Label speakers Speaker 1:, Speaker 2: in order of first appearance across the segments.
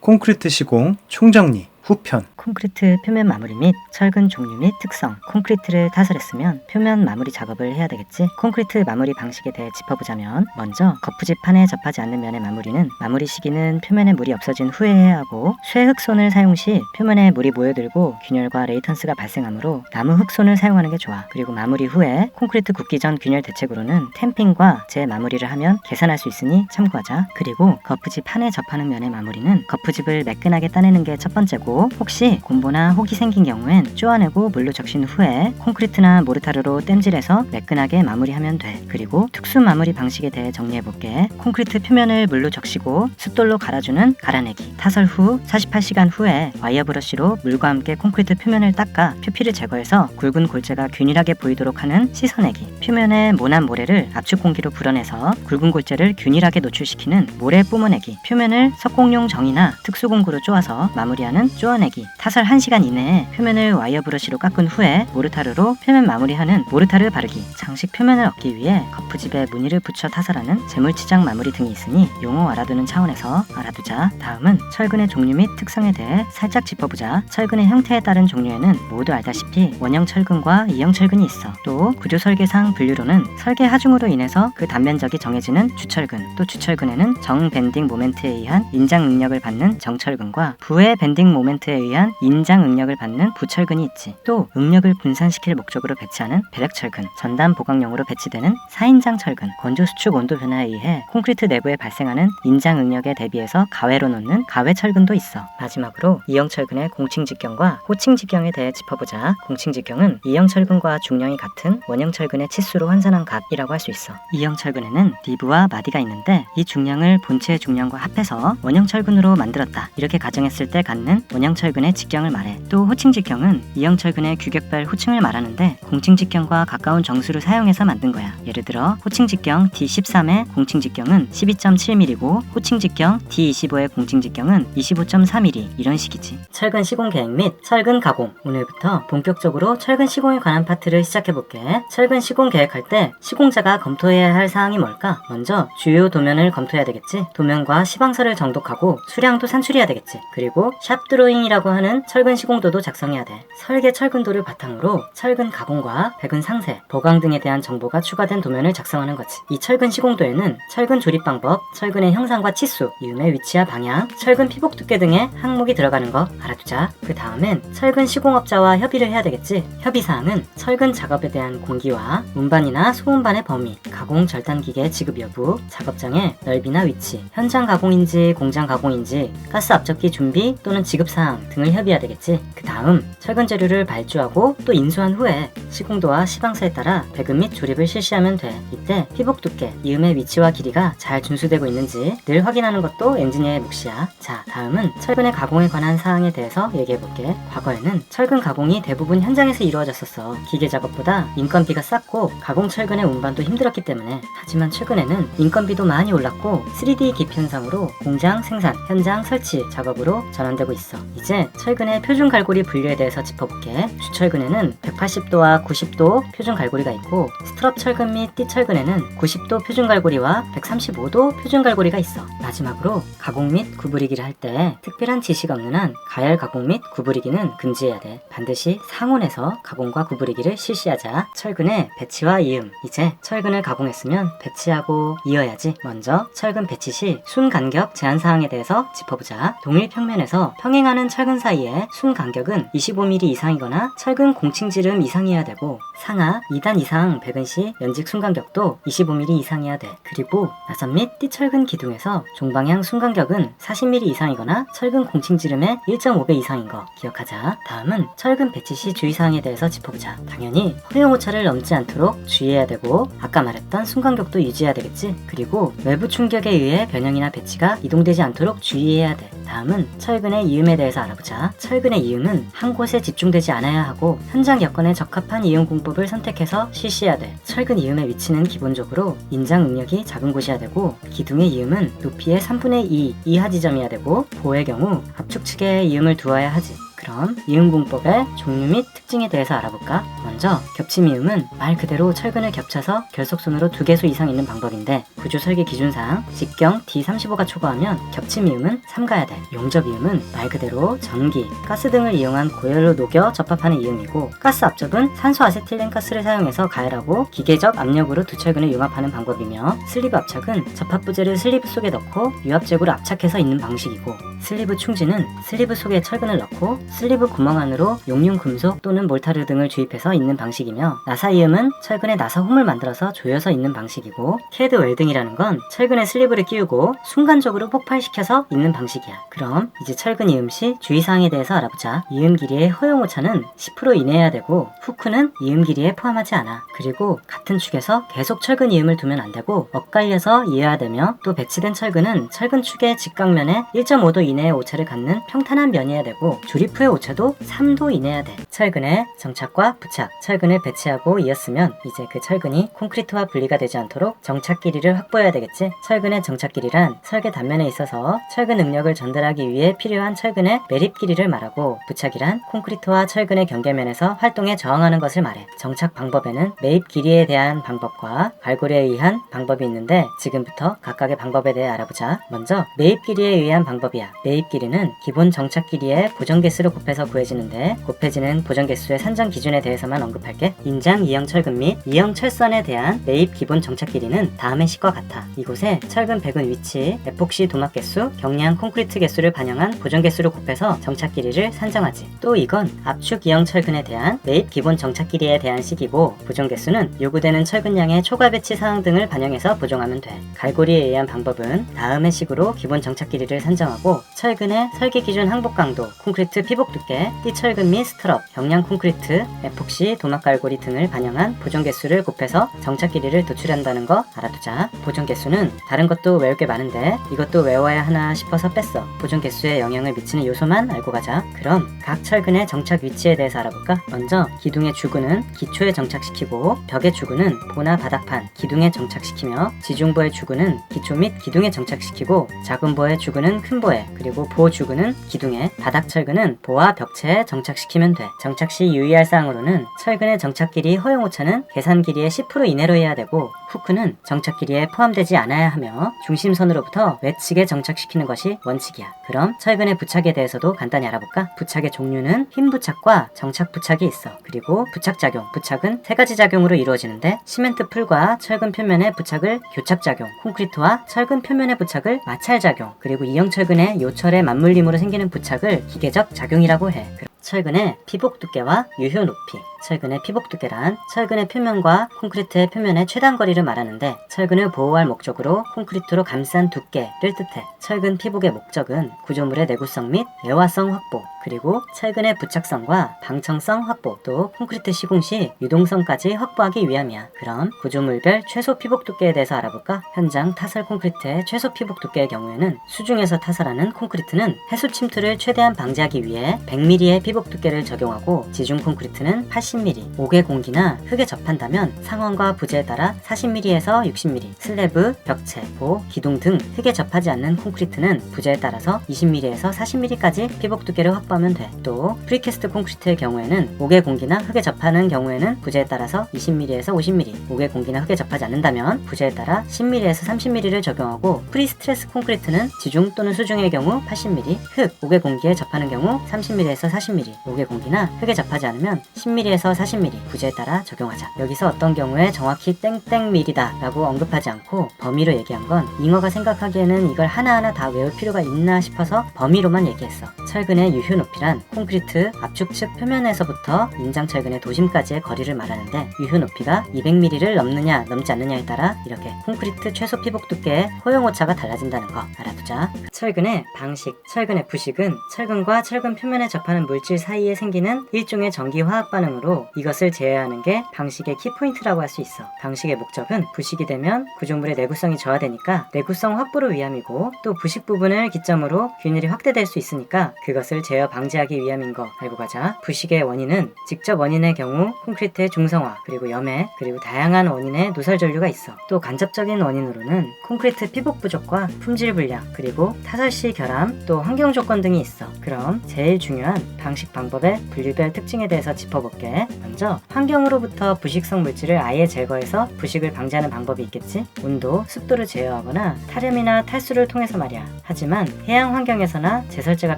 Speaker 1: 콘크리트 시공 총정리 후편.
Speaker 2: 콘크리트 표면 마무리 및 철근 종류 및 특성. 콘크리트를 타설했으면 표면 마무리 작업을 해야 되겠지. 콘크리트 마무리 방식에 대해 짚어보자면, 먼저 거푸집판에 접하지 않는 면의 마무리는 마무리 시기는 표면에 물이 없어진 후에 해야 하고, 쇠흑손을 사용 시 표면에 물이 모여들고 균열과 레이턴스가 발생하므로 나무 흑손을 사용하는 게 좋아. 그리고 마무리 후에 콘크리트 굳기 전 균열 대책으로는 탬핑과 재마무리를 하면 개선할 수 있으니 참고하자. 그리고 거푸집판에 접하는 면의 마무리는 거푸집을 매끈하게 따내는 게 첫 번째고, 혹시 곰보나 혹이 생긴 경우엔 쪼아내고 물로 적신 후에 콘크리트나 모르타르로 땜질해서 매끈하게 마무리하면 돼. 그리고 특수 마무리 방식에 대해 정리해볼게. 콘크리트 표면을 물로 적시고 숫돌로 갈아주는 갈아내기. 타설 후 48시간 후에 와이어 브러쉬로 물과 함께 콘크리트 표면을 닦아 표피를 제거해서 굵은 골재가 균일하게 보이도록 하는 씻어내기. 표면에 모난 모래를 압축 공기로 불어내서 굵은 골재를 균일하게 노출시키는 모래 뿜어내기. 표면을 석공용 정이나 특수 공구로 쪼아서 마무리하는 쪼아내기. 타설 1시간 이내에 표면을 와이어 브러쉬로 깎은 후에 모르타르로 표면 마무리하는 모르타르 바르기. 장식 표면을 얻기 위해 거푸집에 무늬를 붙여 타설하는 재물치장 마무리 등이 있으니 용어 알아두는 차원에서 알아두자. 다음은 철근의 종류 및 특성에 대해 살짝 짚어보자. 철근의 형태에 따른 종류에는 모두 알다시피 원형 철근과 이형 철근이 있어. 또 구조 설계상 분류로는 설계 하중으로 인해서 그 단면적이 정해지는 주철근, 또 주철근에는 정 밴딩 모멘트에 의한 인장 응력을 받는 정철근과 부의 밴딩 모멘트에 의한 인장 응력을 받는 부철근이 있지. 또 응력을 분산시킬 목적으로 배치하는 배력철근, 전단 보강용으로 배치되는 4인장 철근, 건조 수축 온도 변화에 의해 콘크리트 내부에 발생하는 인장 응력에 대비해서 가외로 놓는 가외철근도 있어. 마지막으로 이형 철근의 공칭 직경과 호칭 직경에 대해 짚어보자. 공칭 직경은 이형 철근과 중량이 같은 원형 철근의 치수로 환산한 값이라고 할 수 있어. 이형 철근에는 리브와 마디가 있는데, 이 중량을 본체의 중량과 합해서 원형 철근으로 만들었다, 이렇게 가정했을 때 갖는 원형 철근의 직경을 말해. 또 호칭 직경은 이형 철근의 규격별 호칭을 말하는데, 공칭 직경과 가까운 정수를 사용해서 만든 거야. 예를 들어 호칭 직경 D13의 공칭 직경은 12.7mm고 호칭 직경 D25의 공칭 직경은 25.4mm, 이런 식이지. 철근 시공 계획 및 철근 가공. 오늘부터 본격적으로 철근 시공에 관한 파트를 시작해볼게. 철근 시공 계획할 때 시공자가 검토해야 할 사항이 뭘까? 먼저 주요 도면을 검토해야 되겠지. 도면과 시방서를 정독하고 수량도 산출해야 되겠지. 그리고 샵 드로잉이라고 하는 철근 시공도도 작성해야 돼. 설계 철근도를 바탕으로 철근 가공과 배근 상세, 보강 등에 대한 정보가 추가된 도면을 작성하는 거지. 이 철근 시공도에는 철근 조립 방법, 철근의 형상과 치수, 이음의 위치와 방향, 철근 피복 두께 등의 항목이 들어가는 거 알아두자. 그 다음엔 철근 시공업자와 협의를 해야 되겠지. 협의사항은 철근 작업에 대한 공기와 운반이나 소운반의 범위, 가공 절단기계 지급 여부, 작업장의 넓이나 위치, 현장 가공인지 공장 가공인지, 가스 압적기 준비 또는 지급사항 등을 협의해야 되겠지. 그 다음 철근 재료를 발주하고 또 인수한 후에 시공도와 시방서에 따라 배근 및 조립을 실시하면 돼. 이때 피복 두께, 이음의 위치와 길이가 잘 준수되고 있는지 늘 확인하는 것도 엔지니어의 몫이야. 자, 다음은 철근의 가공에 관한 사항에 대해서 얘기해볼게. 과거에는 철근 가공이 대부분 현장에서 이루어졌었어. 기계 작업보다 인건비가 쌌고 가공 철근의 운반도 힘들었기 때문에. 하지만 최근에는 인건비도 많이 올랐고 3D 기피 현상으로 공장 생산, 현장 설치 작업으로 전환되고 있어. 이제 철근의 표준 갈고리 분류에 대해서 짚어볼게. 주철근에는 180도와 90도 표준 갈고리가 있고, 스트럽 철근 및 띠철근에는 90도 표준 갈고리와 135도 표준 갈고리가 있어. 마지막으로 가공 및 구부리기를 할 때 특별한 지시가 없는 한 가열 가공 및 구부리기는 금지해야 돼. 반드시 상온에서 가공과 구부리기를 실시하자. 철근의 배치와 이음. 이제 철근을 가공했으면 배치하고 이어야지. 먼저 철근 배치 시 순 간격 제한 사항에 대해서 짚어보자. 동일 평면에서 평행하는 철근 사이에 순 간격은 25mm 이상이거나 철근 공칭지름 이상이어야 되고, 상하 2단 이상 배근 시 연직 순간격도 25mm 이상이어야 돼. 그리고 나선 및 띠철근 기둥에서 종방향 순간격은 40mm 이상이거나 철근 공칭지름의 1.5배 이상인 거 기억하자. 다음은 철근 배치 시 주의사항에 대해서 짚어보자. 당연히 허용 오차를 넘지 않도록 주의해야 되고, 아까 말했던 순간격도 유지해야 되겠지. 그리고 외부 충격에 의해 변형이나 배치가 이동되지 않도록 주의해야 돼. 다음은 철근의 이음에 대해서 알아보자. 철근의 이음은 한 곳에 집중되지 않아야 하고 현장 여건에 적합한 이음 공법을 선택해서 실시해야 돼. 철근 이음의 위치는 기본적으로 인장 응력이 작은 곳이어야 되고, 기둥의 이음은 높이의 3분의 2 이하 지점이어야 되고, 보의 경우 압축 측에 이음을 두어야 하지. 그럼 이음공법의 종류 및 특징에 대해서 알아볼까? 먼저 겹침이음은 말 그대로 철근을 겹쳐서 결속선으로 2개수 이상 있는 방법인데 구조 설계 기준상 직경 D35가 초과하면 겹침이음은 삼가야 돼. 용접이음은 말 그대로 전기, 가스 등을 이용한 고열로 녹여 접합하는 이음이고 가스 압접은 산소 아세틸렌 가스를 사용해서 가열하고 기계적 압력으로 두 철근을 융합하는 방법이며 슬리브 압착은 접합 부재를 슬리브 속에 넣고 유압잭으로 압착해서 있는 방식이고 슬리브 충진은 슬리브 속에 철근을 넣고 슬리브 구멍 안으로 용융 금속 또는 몰타르 등을 주입해서 있는 방식이며 나사이음은 철근에 나사홈을 만들어서 조여서 있는 방식이고 캐드 웰딩이라는 건 철근에 슬리브를 끼우고 순간적으로 폭발시켜서 있는 방식이야. 그럼 이제 철근 이음 시 주의사항에 대해서 알아보자. 이음 길이의 허용 오차는 10% 이내여야 되고 후크는 이음 길이에 포함하지 않아. 그리고 같은 축에서 계속 철근 이음을 두면 안 되고 엇갈려서 이어야 되며 또 배치된 철근은 철근 축의 직각면에 1.5도 이내의 오차를 갖는 평탄한 면이어야 되고 조립 후의 오차도 3도 이내여야 돼. 철근의 정착과 부착, 철근을 배치하고 이었으면 이제 그 철근이 콘크리트와 분리가 되지 않도록 정착 길이를 확보해야 되겠지. 철근의 정착 길이란 설계 단면에 있어서 철근 응력을 전달하기 위해 필요한 철근의 매립 길이를 말하고 부착이란 콘크리트와 철근의 경계면에서 활동에 저항하는 것을 말해. 정착 방법에는 매입 길이에 대한 방법과 갈고리에 의한 방법이 있는데 지금부터 각각의 방법에 대해 알아보자. 먼저 매입 길이에 의한 방법이야. 매입 길이는 기본 정착 길이의 보정 개수를 곱해서 구해지는데 곱해지는 보정 개수의 산정 기준에 대해서만 언급할게. 인장 2형 철근 및 2형 철선에 대한 매입 기본 정착 길이는 다음의 식과 같아. 이곳에 철근 백은 위치, 에폭시 도막 개수, 경량 콘크리트 개수를 반영한 보정 개수를 곱해서 정착 길이를 산정하지. 또 이건 압축 2형 철근에 대한 매입 기본 정착 길이에 대한 식이고 보정 개수는 요구되는 철근량의 초과 배치 사항 등을 반영해서 보정하면 돼. 갈고리에 의한 방법은 다음의 식으로 기본 정착 길이를 산정하고 철근의 설계 기준 항복 강도, 콘크리트 피복 두께, 띠철근 및 스트럽, 경량 콘크리트, 에폭시, 도막 갈고리 등을 반영한 보정 개수를 곱해서 정착 길이를 도출한다는 거 알아두자. 보정 개수는 다른 것도 외울 게 많은데 이것도 외워야 하나 싶어서 뺐어. 보정 개수에 영향을 미치는 요소만 알고 가자. 그럼 각 철근의 정착 위치에 대해서 알아볼까? 먼저 기둥의 주근은 기초에 정착시키고 벽의 주근은 보나 바닥판, 기둥에 정착시키며 지중보의 주근은 기초 및 기둥에 정착시키고 작은 보의 주근은 큰 보에 그리고 보 주근은 기둥에 바닥 철근은 보와 벽체에 정착시키면 돼. 정착 시 유의할 사항으로는 철근의 정착 길이 허용 오차는 계산 길이의 10% 이내로 해야 되고 후크는 정착 길이에 포함되지 않아야 하며 중심선으로부터 외측에 정착시키는 것이 원칙이야. 그럼 철근의 부착에 대해서도 간단히 알아볼까? 부착의 종류는 흰 부착과 정착 부착이 있어. 그리고 부착 작용, 부착은 3가지 작용으로 이루어지는데 시멘트 풀과 철근 표면의 부착을 교착 작용, 콘크리트와 철근 표면의 부착을 마찰 작용, 그리고 이형 철근의 요철의 맞물림으로 생기는 부착을 기계적 작용이라고 해. 철근의 피복 두께와 유효 높이. 철근의 피복 두께란 철근의 표면과 콘크리트의 표면의 최단 거리를 말하는데 철근을 보호할 목적으로 콘크리트로 감싼 두께를 뜻해. 철근 피복의 목적은 구조물의 내구성 및 애화성 확보, 그리고 철근의 부착성과 방청성 확보, 또 콘크리트 시공 시 유동성까지 확보하기 위함이야. 그럼 구조물별 최소 피복 두께에 대해서 알아볼까? 현장 타설 콘크리트의 최소 피복 두께의 경우에는 수중에서 타설하는 콘크리트는 해수 침투를 최대한 방지하기 위해 100mm의 피복 두께를 적용하고 지중 콘크리트는 80mm, 옥의 공기나 흙에 접한다면 상황과 부재에 따라 40mm에서 60mm, 슬래브, 벽체, 보, 기둥 등 흙에 접하지 않는 콘크리트는 부재에 따라서 20mm에서 40mm까지 피복 두께를 확보하면 돼. 또 프리캐스트 콘크리트의 경우에는 옥의 공기나 흙에 접하는 경우에는 부재에 따라서 20mm에서 50mm, 옥의 공기나 흙에 접하지 않는다면 부재에 따라 10mm에서 30mm를 적용하고 프리스트레스 콘크리트는 지중 또는 수중의 경우 80mm, 흙, 옥의 공기에 접하는 경우 30mm에서 40mm, 옥의 공기나 흙에 접하지 않으면 10mm에서 40mm, 부재에 따라 적용하자. 여기서 어떤 경우에 정확히 땡땡밀이다 라고 언급하지 않고 범위로 얘기한 건 잉어가 생각하기에는 이걸 하나하나 다 외울 필요가 있나 싶어서 범위로만 얘기했어. 철근의 유효 높이란 콘크리트 압축측 표면에서부터 인장 철근의 도심까지의 거리를 말하는데 유효 높이가 200mm를 넘느냐 넘지 않느냐에 따라 이렇게 콘크리트 최소 피복 두께의 허용 오차가 달라진다는 거 알아두자. 철근의 방식, 철근의 부식은 철근과 철근 표면에 접하는 물질 사이에 생기는 일종의 전기 화학 반응으로 이것을 제어하는 게 방식의 키포인트라고 할 수 있어. 방식의 목적은 부식이 되면 구조물의 내구성이 저하되니까 내구성 확보를 위함이고 또 부식 부분을 기점으로 균일이 확대될 수 있으니까 그것을 제어 방지하기 위함인 거 알고 가자. 부식의 원인은 직접 원인의 경우 콘크리트의 중성화, 그리고 염해, 그리고 다양한 원인의 누설 전류가 있어. 또 간접적인 원인으로는 콘크리트 피복 부족과 품질 불량, 그리고 타설 시 결함, 또 환경 조건 등이 있어. 그럼 제일 중요한 방식 방법의 분류별 특징에 대해서 짚어볼게. 먼저 환경으로부터 부식성 물질을 아예 제거해서 부식을 방지하는 방법이 있겠지? 온도, 습도를 제어하거나 탈염이나 탈수를 통해서 말이야. 하지만 해양 환경에서나 제설제가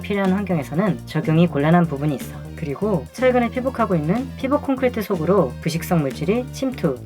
Speaker 2: 필요한 환경에서는 적용이 곤란한 부분이 있어. 그리고 최근에 피복하고 있는 피복 콘크리트 속으로 부식성 물질이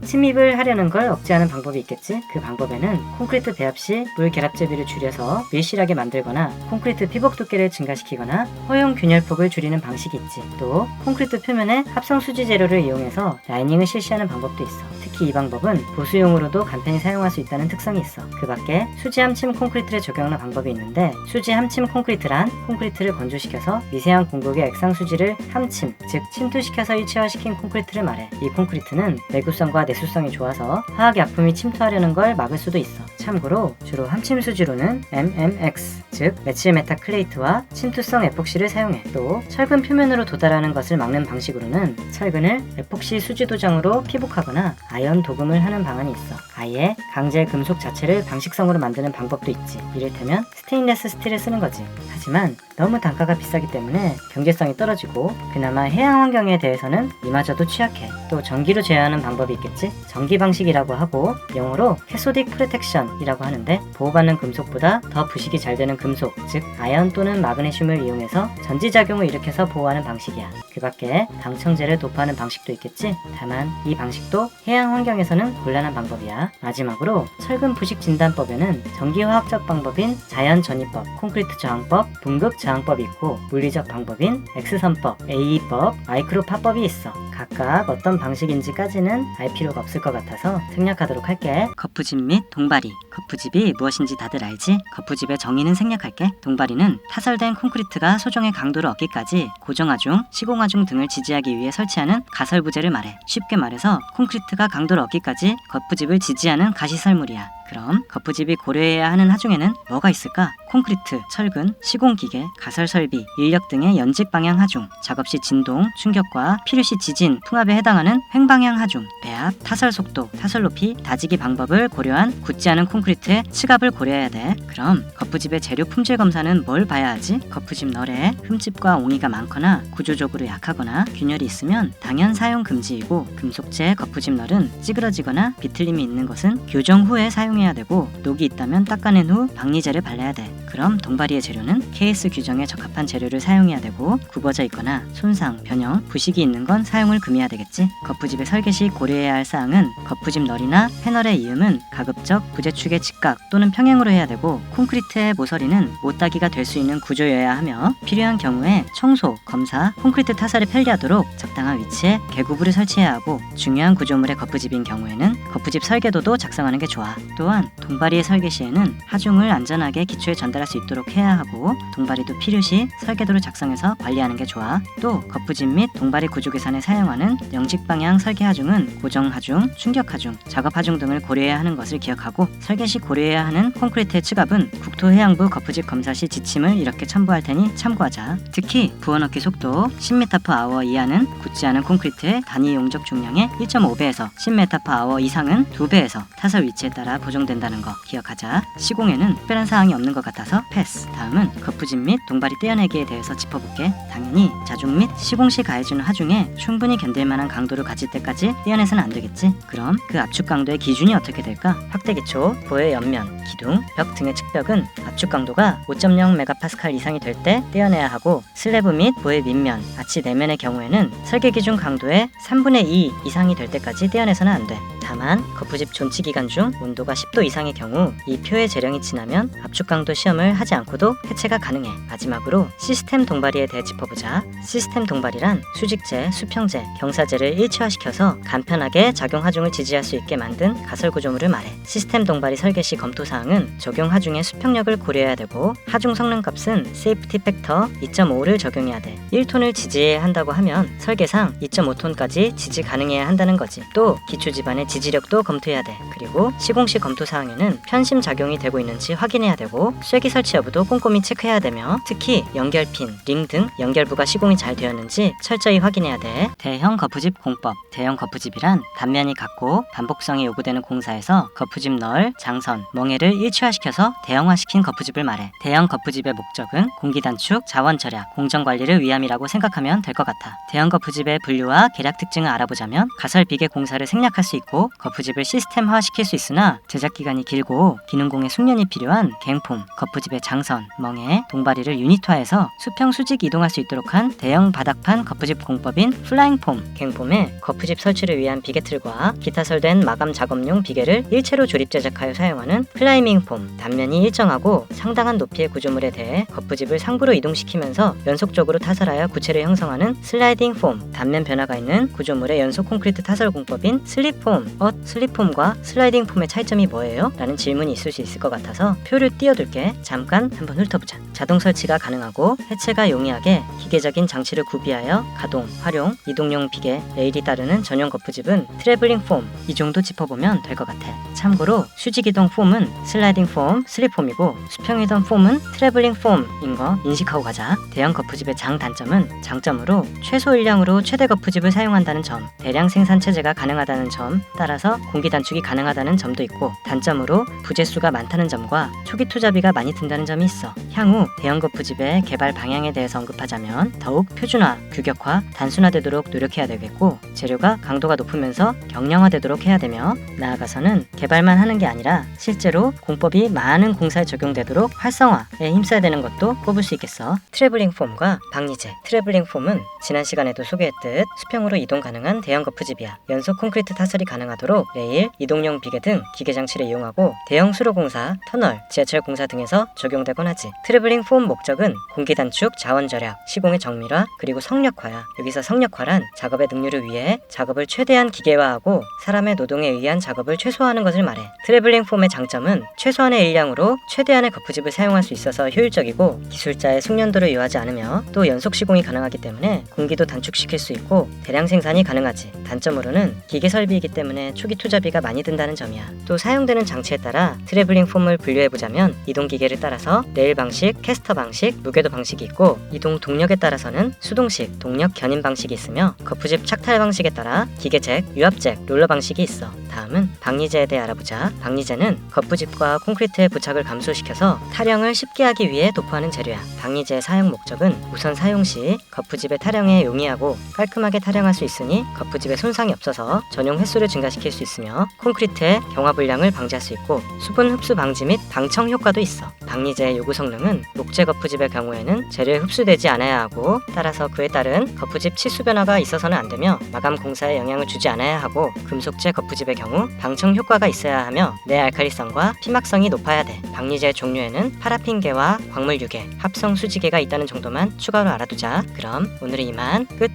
Speaker 2: 침입을 하려는 걸 억제하는 방법이 있겠지? 그 방법에는 콘크리트 배합 시 물 결합 제비를 줄여서 밀실하게 만들거나 콘크리트 피복 두께를 증가시키거나 허용 균열폭을 줄이는 방식이 있지. 또 콘크리트 표면에 합성 수지 재료를 이용해서 라이닝을 실시하는 방법도 있어. 특히 이 방법은 보수용으로도 간편히 사용할 수 있다는 특성이 있어. 그 밖에 수지 함침 콘크리트를 적용하는 방법이 있는데, 수지 함침 콘크리트란 콘크리트를 건조시켜서 미세한 공급의 액상 수지를 함침, 즉 침투시켜서 일체화시킨 콘크리트를 말해. 이 콘크리트는 내구성과 내수성이 좋아서 화학약품이 침투하려는 걸 막을 수도 있어. 참고로 주로 함침 수지로는 MMX, 즉 메칠 메타클레이트와 침투성 에폭시를 사용해. 또 철근 표면으로 도달하는 것을 막는 방식으로는 철근을 에폭시 수지 도장으로 피복하거나 아연 도금을 하는 방안이 있어. 아예 강제 금속 자체를 방식성으로 만드는 방법도 있지. 이를테면 스테인레스 스틸을 쓰는 거지. 하지만 너무 단가가 비싸기 때문에 경제성이 떨어지고 그나마 해양 환경에 대해서는 이마저도 취약해. 또 전기로 제어하는 방법이 있겠지? 전기 방식이라고 하고 영어로 캐소딕 프로텍션이라고 하는데, 보호받는 금속보다 더 부식이 잘 되는 금속, 즉 아연 또는 마그네슘을 이용해서 전지작용을 일으켜서 보호하는 방식이야. 그 밖에 방청제를 도포하는 방식도 있겠지? 다만 이 방식도 해양 환경에서는 곤란한 방법이야. 마지막으로 철근 부식 진단법에는 전기화학적 방법인 자연 전이법, 콘크리트 저항법, 분극 저항법이 있고, 물리적 방법인 X선법, AE법, 마이크로파법이 있어. 각각 어떤 방식인지까지는 알 필요가 없을 것 같아서 생략하도록 할게. 거푸집 및 동바리. 거푸집이 무엇인지 다들 알지? 거푸집의 정의는 생략할게. 동바리는 타설된 콘크리트가 소정의 강도를 얻기까지 고정하중, 시공하중 등을 지지하기 위해 설치하는 가설부재를 말해. 쉽게 말해서 콘크리트가 강도를 얻기까지 거푸집을 지지하는 가시설물이야. 그럼 거푸집이 고려해야 하는 하중에는 뭐가 있을까? 콘크리트, 철근, 시공기계, 가설설비, 인력 등의 연직방향 하중, 작업시 진동, 충격과 필요시 지진, 풍압에 해당하는 횡방향 하중, 배합, 타설 속도, 타설 높이, 다지기 방법을 고려한 굳지 않은 콘크리트의 층압을 고려해야 돼. 그럼 거푸집의 재료 품질 검사는 뭘 봐야 하지? 거푸집 널에 흠집과 옹이가 많거나 구조적으로 약하거나 균열이 있으면 당연 사용 금지이고, 금속재 거푸집 널은 찌그러지거나 비틀림이 있는 것은 교정 후에 사용해야 되고, 녹이 있다면 닦아낸 후 박리제를 발라야 돼. 그럼 동바리의 재료는 KS 규정에 적합한 재료를 사용해야 되고, 굽어져 있거나 손상, 변형, 부식이 있는 건 사용을 금해야 되겠지. 거푸집의 설계 시 고려해야 할 사항은 거푸집 널이나 패널의 이음은 가급적 부재축의 직각 또는 평행으로 해야 되고, 콘크리트의 모서리는 못따기가 될 수 있는 구조여야 하며, 필요한 경우에 청소, 검사, 콘크리트 타설이 편리하도록 적당한 위치에 개구부를 설치해야 하고, 중요한 구조물의 거푸집인 경우에는 거푸집 설계도도 작성하는 게 좋아. 또한 동바리의 설계 시에는 하중을 안전하게 기초에 전달할 수 있도록 해야 하고, 동바리도 필요시 설계도를 작성해서 관리하는 게 좋아. 또 거푸집 및 동바리 구조 계산에 사용하는 영직방향 설계 하중은 고정 하중, 충격 하중, 작업 하중 등을 고려해야 하는 것을 기억하고, 설계 시 고려해야 하는 콘크리트의 층압은 국토해양부 거푸집 검사 시 지침을 이렇게 첨부할 테니 참고하자. 특히 부어넣기 속도 10m/h 이하는 굳지 않은 콘크리트의 단위 용적 중량의 1.5배에서 10m/h 이상은 2배에서 타설 위치에 따라 보정된다는 거 기억하자. 시공에는 특별한 사항이 없는 것 같아서 패스. 다음은 거푸집 및 동바리 떼어내기에 대해서 짚어볼게. 당연히 자중 및 시공 시 가해주는 하중에 충분히 견딜 만한 강도를 가질 때까지 떼어내서는 안 되겠지. 그럼 그 압축 강도의 기준이 어떻게 될까? 확대 기초, 보의 옆면, 기둥, 벽 등의 측벽은 압축 강도가 5.0MPa 이상이 될 때 떼어내야 하고, 슬래브 및 보의 밑면, 아치 내면의 경우에는 설계 기준 강도의 3분의 2 이상이 될 때까지 떼어내서는 안 돼. 다만 거푸집 존치 기간 중 온도가 10도 이상의 경우 이 표의 재령이 지나면 압축 강도 시험을 하지 않고도 해체가 가능해. 마지막으로 시스템 동바리에 대해 짚어보자. 시스템 동바리란 수직재, 수평재, 경사재를 일체화시켜서 간편하게 작용 하중을 지지할 수 있게 만든 가설 구조물을 말해. 시스템 동바리 설계 시 검토 사항은 적용 하중의 수평력을 고려해야 되고, 하중 성능 값은 세이프티 팩터 2.5를 적용해야 돼. 1톤을 지지해야 한다고 하면 설계상 2.5톤까지 지지 가능해야 한다는 거지. 또 기초 지반의 지지력도 검토해야 돼. 그리고 시공시 검토 사항에는 편심 작용이 되고 있는지 확인해야 되고 쐐기 설치 여부도 꼼꼼히 체크해야 되며 특히 연결핀, 링 등 연결부가 시공이 잘 되었는지 철저히 확인해야 돼. 대형 거푸집 공법. 대형 거푸집이란 단면이 같고 반복성이 요구되는 공사에서 거푸집 널, 장선, 멍해를 일치화시켜서 대형화시킨 거푸집을 말해. 대형 거푸집의 목적은 공기 단축, 자원 절약, 공정 관리를 위함이라고 생각하면 될 것 같아. 대형 거푸집의 분류와 계략 특징을 알아보자면 가설 비계 공사를 생략할 수 있고 거푸집을 시스템화시킬 수 있으나 제작 기간이 길고 기능공의 숙련이 필요한 갱폼, 거푸집의 장선, 멍해, 동바리를 유닛화해서 수평 수직 이동할 수 있도록 한 대형 바닥판 거푸집 공법인 플라잉폼, 갱폼에 거푸집 설치를 위한 비계틀과 기타 설된 마감 작업용 비계를 일체로 조립 제작하여 사용하는 클라이밍 폼, 단면이 일정하고 상당한 높이의 구조물에 대해 거푸집을 상부로 이동시키면서 연속적으로 타설하여 구체를 형성하는 슬라이딩 폼, 단면 변화가 있는 구조물의 연속 콘크리트 타설 공법인 슬립폼. 슬립폼과 슬라이딩 폼의 차이점이 뭐예요? 라는 질문이 있을 수 있을 것 같아서 표를 띄워둘게. 잠깐 한번 훑어보자. 자동 설치가 가능하고 해체가 용이하게 기계적인 장치를 구비하여 가동, 활용, 이동용 비계, 레일이 따르는 전용 거푸집은 트래블링 폼. 이 정도 짚어보면 될 것 같아. 참고로 수직이동 폼은 슬라이딩 폼, 슬립폼이고 수평이동 폼은 트래블링 폼인 거 인식하고 가자. 대형 거푸집의 장단점은 장점으로 최소 일량으로 최대 거푸집을 사용한다는 점, 대량 생산 체제가 가능하다는 점, 따라서 공기 단축이 가능하다는 점도 있고 단점으로 부재수가 많다는 점과 초기 투자비가 많이 든다는 점이 있어. 향후 대형 거푸집의 개발 방향에 대해서 언급하자면 더욱 표준화, 규격화, 단순화되도록 노력해야 되겠고 재료가 강도가 높으면서 경량화되도록 해야 되며 나아가서는 개발만 하는 게 아니라 실제로 공법이 많은 공사에 적용되도록 활성화에 힘써야 되는 것도 꼽을 수 있겠어. 트래블링 폼과 방리제. 트래블링 폼은 지난 시간에도 소개했듯 수평으로 이동 가능한 대형 거푸집이야. 연속 콘크리트 타설이 가능하도록 레일, 이동용 비계 등 기계 장치를 이용하고 대형 수로 공사, 터널, 지하철 공사 등에서 적용되곤 하지. 트래블링 폼 목적은 공기 단축, 자원 절약, 시공의 정밀화, 그리고 성력화야. 여기서 성력화란 작업의 능률을 위해 작업을 최대한 기계화하고 사람의 노동에 의한 작업을 최소화하는 것을 말해. 트래블링 폼의 장점은 최소한의 일량으로 최대한의 거푸집을 사용할 수 있어서 효율적이고 기술자의 숙련도를 요하지 않으며 또 연속 시공이 가능하기 때문에 공기도 단축시킬 수 있고 대량 생산이 가능하지. 단점으로는 기계 설비이기 때문에 초기 투자비가 많이 든다는 점이야. 또 사용되는 장치에 따라 트래블링 폼을 분류해보자면 이동 기계를 따라서 레일 방식, 캐스터 방식, 무궤도 방식이 있고 이동 동력에 따라서는 수동식, 동력 견인 방식이 있으며 거푸집 착탈 방식에 따라 기계잭, 유압잭, 롤러 방식이 있어. 다음은 방리제에 대해 알아보자. 방리제는 거푸집과 콘크리트의 부착을 감소시켜서 타령을 쉽게 하기 위해 도포하는 재료야. 방리제의 사용 목적은 우선 사용 시 거푸집의 타령에 용이하고 깔끔하게 타령할 수 있으니 거푸집에 손상이 없어서 전용 횟수를 증가시킬 수 있으며 콘크리트의 경화 불량을 방지할 수 있고 수분 흡수 방지 및 방청 효과도 있어. 방리제의 요구 성능은 목재 거푸집의 경우에는 재료에 흡수되지 않아야 하고 따라서 그에 따른 거푸집 치수 변화가 있어서는 안 되며 마감 공사에 영향을 주지 않아야 하고 금속재 거푸집의 경우 방청 효과가 있어야 하며 내알칼리성과 피막성이 높아야 돼. 방리제 종류에는 파라핀계와 광물 유계, 합성 수지계가 있다는 정도만 추가로 알아두자. 그럼 오늘은 이만 끝.